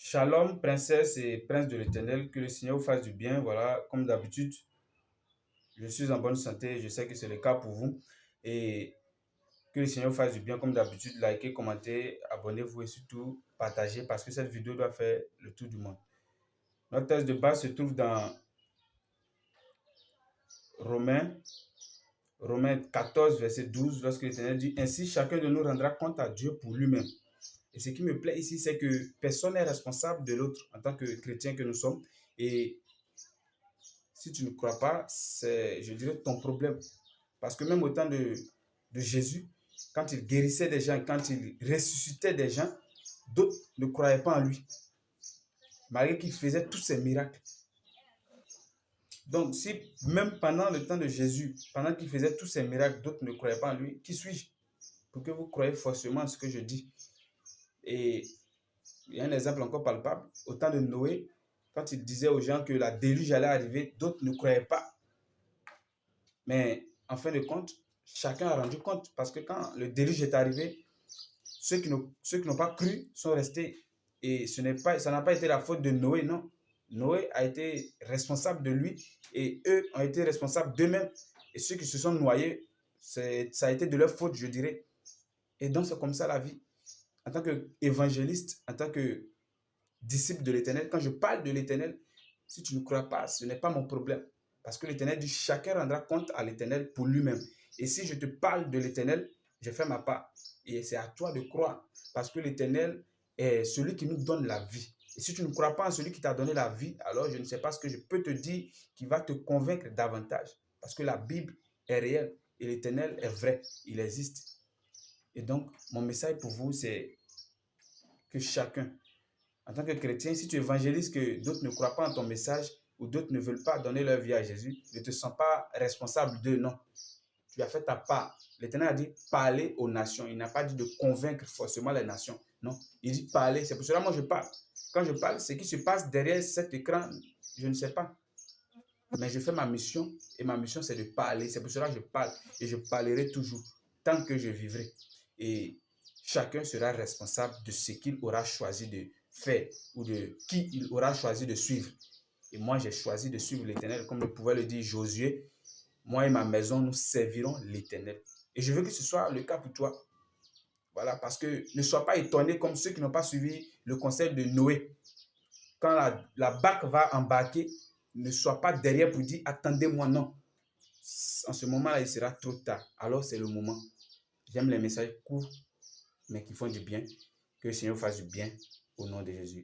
Shalom, princesse et prince de l'Éternel, que le Seigneur vous fasse du bien. Voilà, comme d'habitude, je suis en bonne santé, je sais que c'est le cas pour vous. Et que le Seigneur vous fasse du bien, comme d'habitude, likez, commentez, abonnez-vous et surtout partagez parce que cette vidéo doit faire le tour du monde. Notre texte de base se trouve dans Romains, Romains 14, verset 12, lorsque l'Éternel dit: Ainsi, chacun de nous rendra compte à Dieu pour lui-même. Et ce qui me plaît ici, c'est que personne n'est responsable de l'autre en tant que chrétien que nous sommes. Et si tu ne crois pas, c'est, je dirais, ton problème. Parce que même au temps de Jésus, quand il guérissait des gens, quand il ressuscitait des gens, d'autres ne croyaient pas en lui, malgré qu'il faisait tous ces miracles. Donc, si même pendant le temps de Jésus, pendant qu'il faisait tous ces miracles, d'autres ne croyaient pas en lui, qui suis-je pour que vous croyez forcément à ce que je dis? Et il y a un exemple encore palpable. Au temps de Noé, quand il disait aux gens que la déluge allait arriver, d'autres ne croyaient pas. Mais en fin de compte, chacun a rendu compte parce que quand le déluge est arrivé, ceux qui n'ont pas cru sont restés. Et ça n'a pas été la faute de Noé, non. Noé a été responsable de lui et eux ont été responsables d'eux-mêmes. Et ceux qui se sont noyés, ça a été de leur faute, je dirais. Et donc, c'est comme ça la vie. En tant qu'évangéliste, en tant que disciple de l'Éternel, quand je parle de l'Éternel, si tu ne crois pas, ce n'est pas mon problème. Parce que l'Éternel dit: chacun rendra compte à l'Éternel pour lui-même. Et si je te parle de l'Éternel, je fais ma part. Et c'est à toi de croire. Parce que l'Éternel est celui qui nous donne la vie. Et si tu ne crois pas en celui qui t'a donné la vie, alors je ne sais pas ce que je peux te dire qui va te convaincre davantage. Parce que la Bible est réelle et l'Éternel est vrai. Il existe. Et donc, mon message pour vous, c'est que chacun, en tant que chrétien, si tu évangélises que d'autres ne croient pas en ton message ou d'autres ne veulent pas donner leur vie à Jésus, ne te sens pas responsable d'eux, non. Tu as fait ta part. L'Éternel a dit parler aux nations. Il n'a pas dit de convaincre forcément les nations. Non, il dit parler. C'est pour cela que moi je parle. Quand je parle, ce qui se passe derrière cet écran, je ne sais pas. Mais je fais ma mission et ma mission c'est de parler. C'est pour cela que je parle et je parlerai toujours tant que je vivrai. Et chacun sera responsable de ce qu'il aura choisi de faire ou de qui il aura choisi de suivre. Et moi, j'ai choisi de suivre l'Éternel, comme le pouvait le dire Josué. Moi et ma maison, nous servirons l'Éternel. Et je veux que ce soit le cas pour toi. Voilà, parce que ne sois pas étonné comme ceux qui n'ont pas suivi le conseil de Noé. Quand la barque va embarquer, ne sois pas derrière pour dire attendez-moi, non. En ce moment-là, il sera trop tard. Alors, c'est le moment. J'aime les messages courts, mais qui font du bien. Que le Seigneur fasse du bien au nom de Jésus.